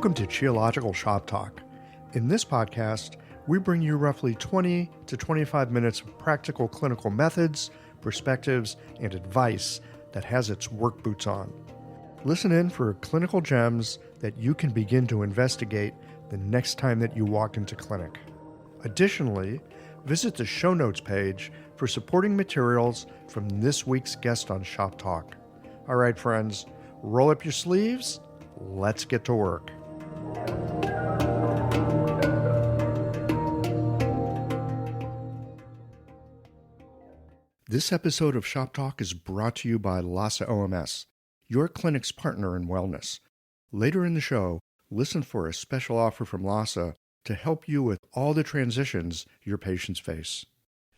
Welcome to Geological Shop Talk. In this podcast, we bring you roughly 20 to 25 minutes of practical clinical methods, perspectives, and advice that has its work boots on. Listen in for clinical gems that you can begin to investigate the next time that you walk into clinic. Additionally, visit the show notes page for supporting materials from this week's guest on Shop Talk. All right, friends, roll up your sleeves. Let's get to work. This episode of Shop Talk is brought to you by LASA OMS, your clinic's partner in wellness. Later in the show, listen for a special offer from LASA to help you with all the transitions your patients face.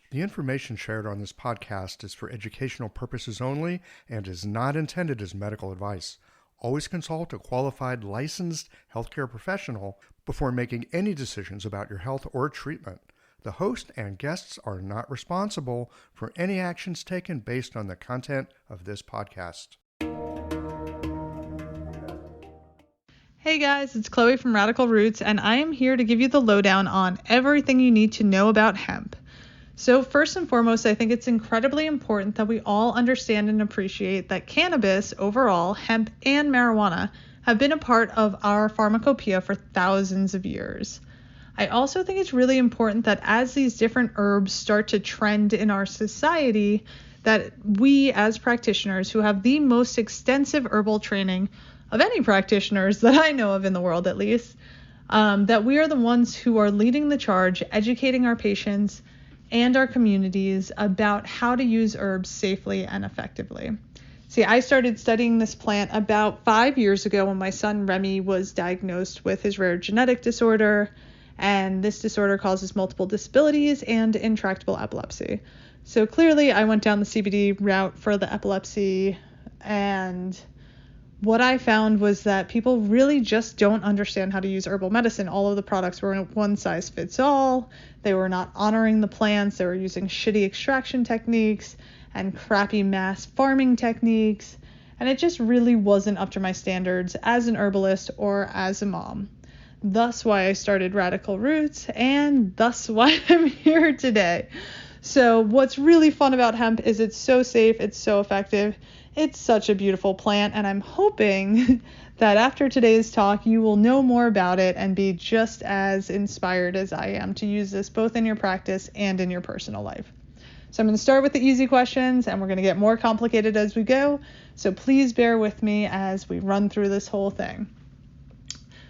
The information shared on this podcast is for educational purposes only and is not intended as medical advice. Always consult a qualified licensed healthcare professional before making any decisions about your health or treatment. The host and guests are not responsible for any actions taken based on the content of this podcast. Hey guys, it's Chloe from Radical Roots, and I am here to give you the lowdown on everything you need to know about hemp. So first and foremost, I think it's incredibly important that we all understand and appreciate that cannabis overall, hemp and marijuana, have been a part of our pharmacopoeia for thousands of years. I also think it's really important that as these different herbs start to trend in our society, that we as practitioners who have the most extensive herbal training of any practitioners that I know of in the world at least, that we are the ones who are leading the charge, educating our patients and our communities about how to use herbs safely and effectively. See, I started studying this plant about 5 years ago when my son Remy was diagnosed with his rare genetic disorder, and this disorder causes multiple disabilities and intractable epilepsy. So clearly I went down the CBD route for the epilepsy, and what I found was that people really just don't understand how to use herbal medicine. All of the products were one size fits all. They were not honoring the plants. They were using shitty extraction techniques and crappy mass farming techniques. And it just really wasn't up to my standards as an herbalist or as a mom. Thus why I started Radical Roots, and thus why I'm here today. So what's really fun about hemp is it's so safe, it's so effective. It's such a beautiful plant, and I'm hoping that after today's talk, you will know more about it and be just as inspired as I am to use this both in your practice and in your personal life. So I'm going to start with the easy questions, and we're going to get more complicated as we go. So please bear with me as we run through this whole thing.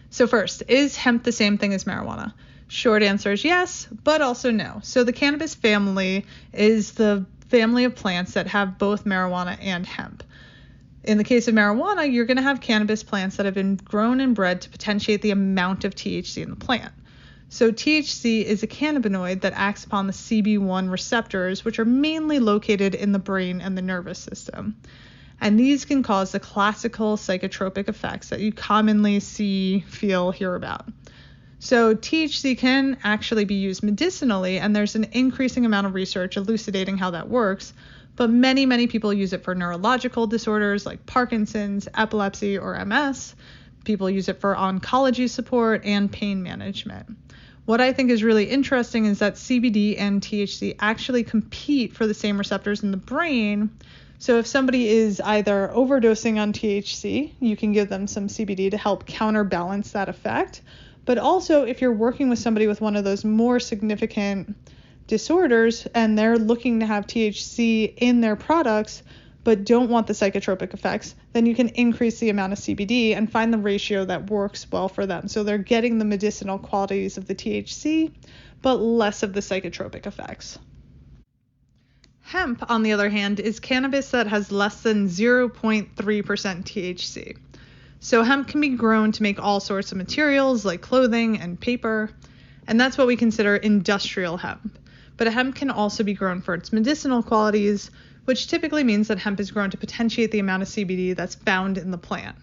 So first, is hemp the same thing as marijuana? Short answer is yes, but also no. So the cannabis family is the family of plants that have both marijuana and hemp. In the case of marijuana, you're going to have cannabis plants that have been grown and bred to potentiate the amount of THC in the plant. So THC is a cannabinoid that acts upon the CB1 receptors, which are mainly located in the brain and the nervous system. And these can cause the classical psychotropic effects that you commonly see, feel, hear about. So THC can actually be used medicinally, and there's an increasing amount of research elucidating how that works, but many people use it for neurological disorders like Parkinson's, epilepsy, or MS. People use it for oncology support and pain management. What I think is really interesting is that CBD and THC actually compete for the same receptors in the brain. So if somebody is either overdosing on THC, you can give them some CBD to help counterbalance that effect. But also, if you're working with somebody with one of those more significant disorders and they're looking to have THC in their products but don't want the psychotropic effects, then you can increase the amount of CBD and find the ratio that works well for them. So they're getting the medicinal qualities of the THC, but less of the psychotropic effects. Hemp, on the other hand, is cannabis that has less than 0.3% THC. So hemp can be grown to make all sorts of materials like clothing and paper, and that's what we consider industrial hemp. But hemp can also be grown for its medicinal qualities, which typically means that hemp is grown to potentiate the amount of CBD that's found in the plant.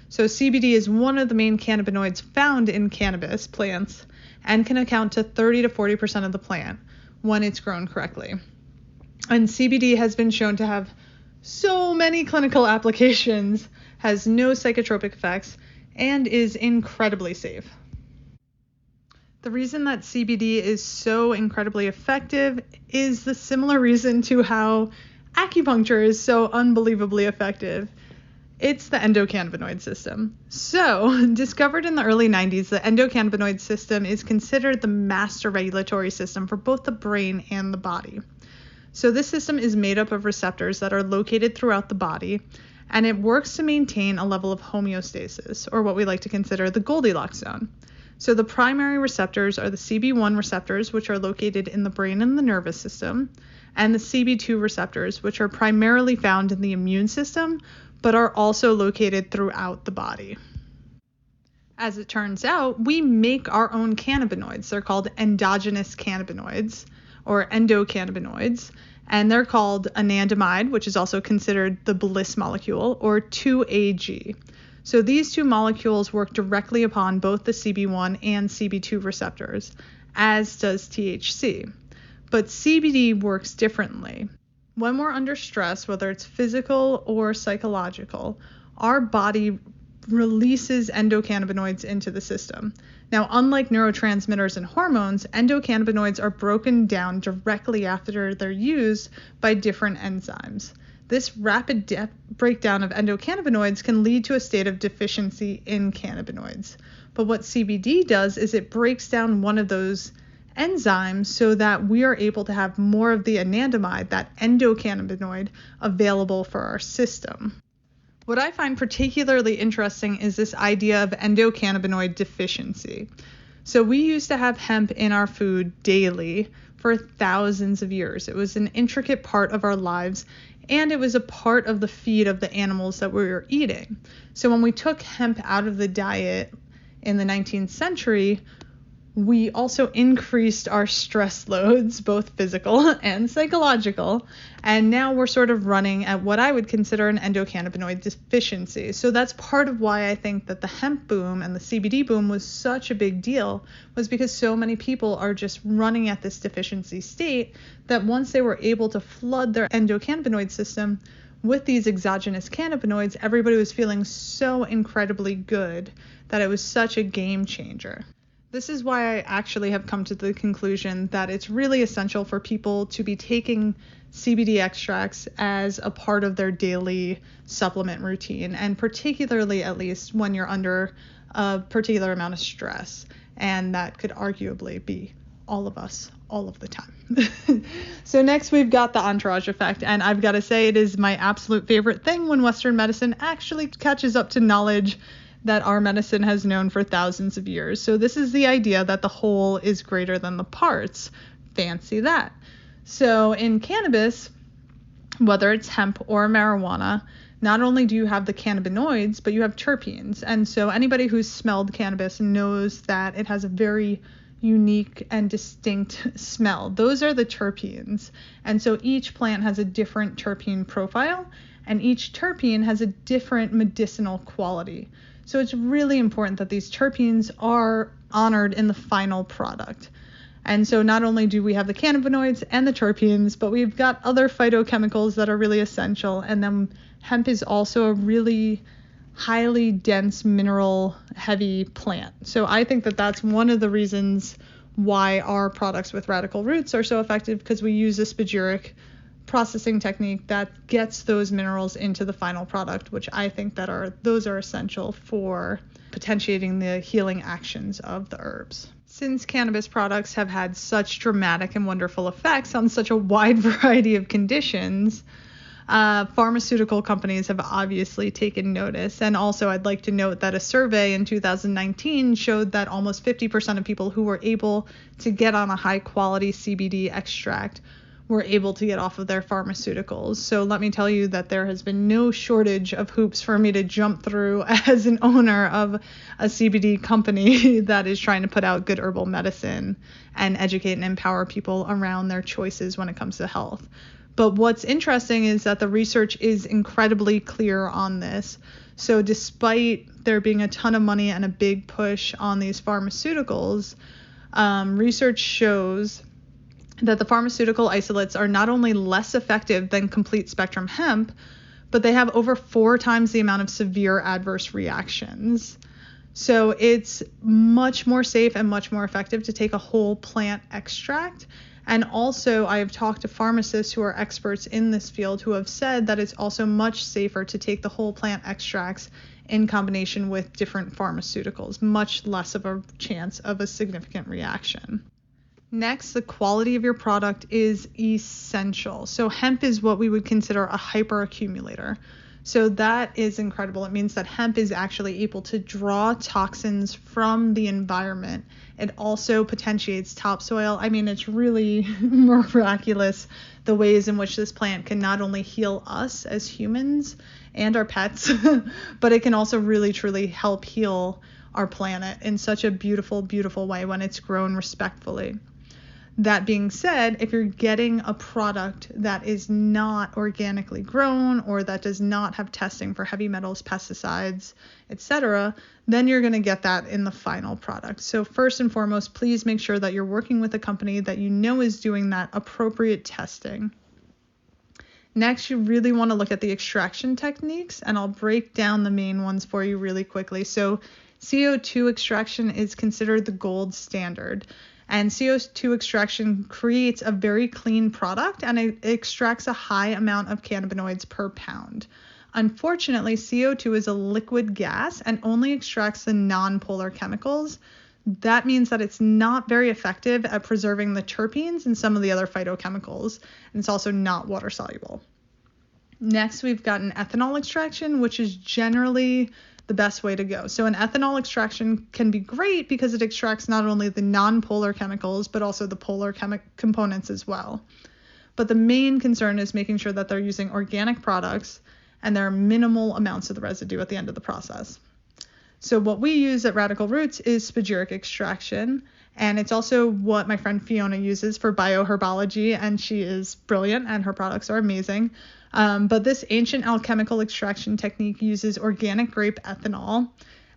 So CBD is one of the main cannabinoids found in cannabis plants and can account to 30 to 40% of the plant when it's grown correctly. And CBD has been shown to have so many clinical applications, has no psychotropic effects, and is incredibly safe. The reason that CBD is so incredibly effective is the similar reason to how acupuncture is so unbelievably effective. It's the endocannabinoid system. So, discovered in the early 90s, the endocannabinoid system is considered the master regulatory system for both the brain and the body. So this system is made up of receptors that are located throughout the body, and it works to maintain a level of homeostasis, or what we like to consider the Goldilocks zone. So the primary receptors are the CB1 receptors, which are located in the brain and the nervous system, and the CB2 receptors, which are primarily found in the immune system, but are also located throughout the body. As it turns out, we make our own cannabinoids. They're called endogenous cannabinoids, or endocannabinoids, and they're called anandamide, which is also considered the bliss molecule, or 2-AG. So these two molecules work directly upon both the CB1 and CB2 receptors, as does THC. But CBD works differently. When we're under stress, whether it's physical or psychological, our body releases endocannabinoids into the system. Now, unlike neurotransmitters and hormones, endocannabinoids are broken down directly after they're used by different enzymes. This rapid breakdown of endocannabinoids can lead to a state of deficiency in cannabinoids. But what CBD does is it breaks down one of those enzymes so that we are able to have more of the anandamide, that endocannabinoid, available for our system. What I find particularly interesting is this idea of endocannabinoid deficiency. So we used to have hemp in our food daily for thousands of years. It was an intricate part of our lives, and it was a part of the feed of the animals that we were eating. So when we took hemp out of the diet in the 19th century, we also increased our stress loads, both physical and psychological, and now we're sort of running at what I would consider an endocannabinoid deficiency. So that's part of why I think that the hemp boom and the CBD boom was such a big deal, was because so many people are just running at this deficiency state that once they were able to flood their endocannabinoid system with these exogenous cannabinoids, everybody was feeling so incredibly good that it was such a game changer. This is why I actually have come to the conclusion that it's really essential for people to be taking CBD extracts as a part of their daily supplement routine, and particularly at least when you're under a particular amount of stress, and that could arguably be all of us all of the time. So next we've got the entourage effect, and I've got to say it is my absolute favorite thing when Western medicine actually catches up to knowledge that our medicine has known for thousands of years. So this is the idea that the whole is greater than the parts. Fancy that. So in cannabis, whether it's hemp or marijuana, not only do you have the cannabinoids, but you have terpenes. And so anybody who's smelled cannabis knows that it has a very unique and distinct smell. Those are the terpenes. And so each plant has a different terpene profile, and each terpene has a different medicinal quality. So it's really important that these terpenes are honored in the final product. And so not only do we have the cannabinoids and the terpenes, but we've got other phytochemicals that are really essential. And then hemp is also a really highly dense mineral heavy plant. So I think that that's one of the reasons why our products with Radical Roots are so effective, because we use a spagyric processing technique that gets those minerals into the final product, which I think that those are essential for potentiating the healing actions of the herbs. Since cannabis products have had such dramatic and wonderful effects on such a wide variety of conditions, pharmaceutical companies have obviously taken notice. And also I'd like to note that a survey in 2019 showed that almost 50% of people who were able to get on a high quality CBD extract were able to get off of their pharmaceuticals. So let me tell you that there has been no shortage of hoops for me to jump through as an owner of a CBD company that is trying to put out good herbal medicine and educate and empower people around their choices when it comes to health. But what's interesting is that the research is incredibly clear on this. So despite there being a ton of money and a big push on these pharmaceuticals, research shows that the pharmaceutical isolates are not only less effective than complete spectrum hemp, but they have over 4 times the amount of severe adverse reactions. So it's much more safe and much more effective to take a whole plant extract. And also, I have talked to pharmacists who are experts in this field who have said that it's also much safer to take the whole plant extracts in combination with different pharmaceuticals, much less of a chance of a significant reaction. Next, the quality of your product is essential. So hemp is what we would consider a hyperaccumulator. So that is incredible. It means that hemp is actually able to draw toxins from the environment. It also potentiates topsoil. I mean, it's really miraculous the ways in which this plant can not only heal us as humans and our pets, but it can also really, truly help heal our planet in such a beautiful, beautiful way when it's grown respectfully. That being said, if you're getting a product that is not organically grown or that does not have testing for heavy metals, pesticides, etc., then you're going to get that in the final product. So first and foremost, please make sure that you're working with a company that you know is doing that appropriate testing. Next, you really want to look at the extraction techniques, and I'll break down the main ones for you really quickly. So CO2 extraction is considered the gold standard. And CO2 extraction creates a very clean product, and it extracts a high amount of cannabinoids per pound. Unfortunately, CO2 is a liquid gas and only extracts the non-polar chemicals. That means that it's not very effective at preserving the terpenes and some of the other phytochemicals, and it's also not water soluble. Next, we've got an ethanol extraction, which is generally the best way to go. So an ethanol extraction can be great because it extracts not only the non-polar chemicals, but also the polar components as well. But the main concern is making sure that they're using organic products and there are minimal amounts of the residue at the end of the process. So what we use at Radical Roots is spagyric extraction, and it's also what my friend Fiona uses for bioherbology, and she is brilliant and her products are amazing. But this ancient alchemical extraction technique uses organic grape ethanol,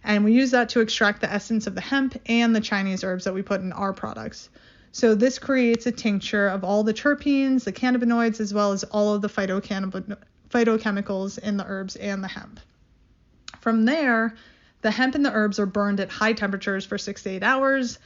and we use that to extract the essence of the hemp and the Chinese herbs that we put in our products. So this creates a tincture of all the terpenes, the cannabinoids, as well as all of the phytochemicals in the herbs and the hemp. From there, the hemp and the herbs are burned at high temperatures for 6 to 8 hours.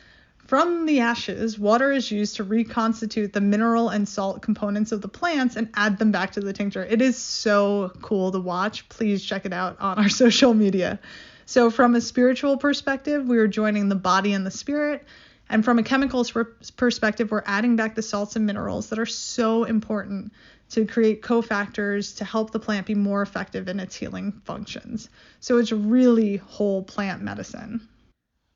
From the ashes, water is used to reconstitute the mineral and salt components of the plants and add them back to the tincture. It is so cool to watch. Please check it out on our social media. So from a spiritual perspective, we are joining the body and the spirit. And from a chemicals perspective, we're adding back the salts and minerals that are so important to create cofactors to help the plant be more effective in its healing functions. So it's really whole plant medicine.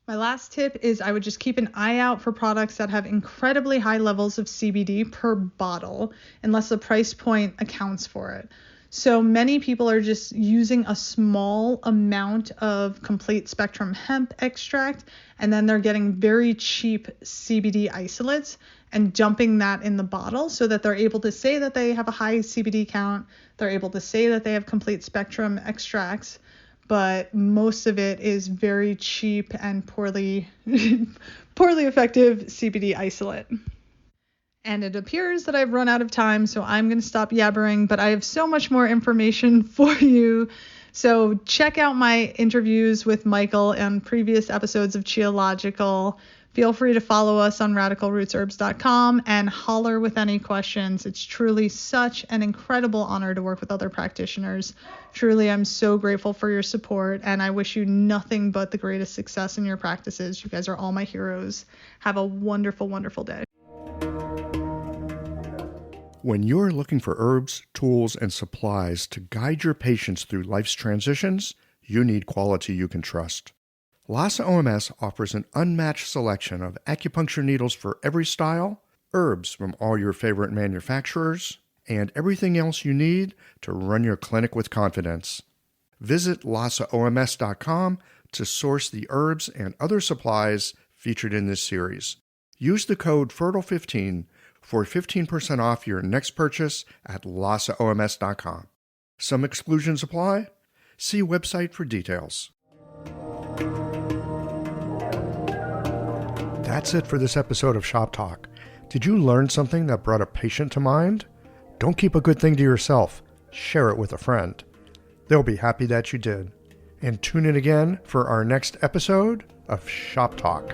My last tip is I would just keep an eye out for products that have incredibly high levels of CBD per bottle, unless the price point accounts for it. So many people are just using a small amount of complete spectrum hemp extract, and then they're getting very cheap CBD isolates and dumping that in the bottle so that they're able to say that they have a high CBD count. They're able to say that they have complete spectrum extracts, but most of it is very cheap and poorly effective CBD isolate. And it appears that I've run out of time, so I'm going to stop yabbering, but I have so much more information for you. So check out my interviews with Michael and previous episodes of Cheological. Feel free to follow us on radicalrootsherbs.com and holler with any questions. It's truly such an incredible honor to work with other practitioners. Truly, I'm so grateful for your support, and I wish you nothing but the greatest success in your practices. You guys are all my heroes. Have a wonderful, wonderful day. When you're looking for herbs, tools, and supplies to guide your patients through life's transitions, you need quality you can trust. Lhasa OMS offers an unmatched selection of acupuncture needles for every style, herbs from all your favorite manufacturers, and everything else you need to run your clinic with confidence. Visit LhasaOMS.com to source the herbs and other supplies featured in this series. Use the code FERTILE15 for 15% off your next purchase at LhasaOMS.com. Some exclusions apply. See website for details. That's it for this episode of Shop Talk. Did you learn something that brought a patient to mind? Don't keep a good thing to yourself. Share it with a friend. They'll be happy that you did. And tune in again for our next episode of Shop Talk.